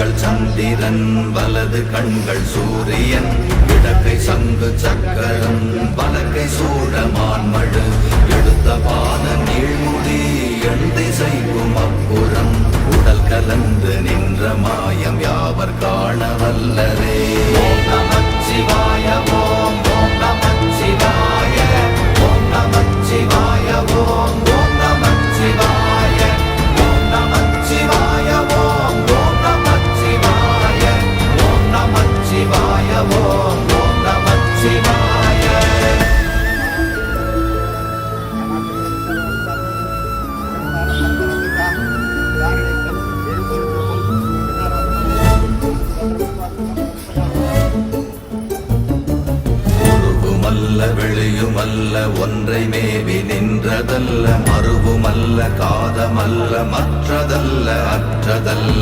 கண்கள் சந்திரன் வலது கண்கள் சூரியன் இடக்கை சங்கு சக்கரம் வலக்கை சூழமான்மடு எடுத்த பான நீழ்முடி எண் திசைக்கும் அப்புறம் உடல் கலந்து நின்ற மாயம் யாவர் காண வல்லரே. ஓம் நமச்சிவாய ஓம் ஓம் நமச்சிவாய ஓம் நமச்சிவாய ஓம் ஓம் நமச்சிவாய ஓம் நமச்சிவாய ஓம் ஓம் நமச்சிவாய ஓம் நமச்சிவாய ஓம் ஓம் நமச்சிவாய. வெளியுமல்ல ஒன்றை மேவி நின்றதல்ல மறுவுமல்ல காதமல்ல மற்றதல்ல அற்றதல்ல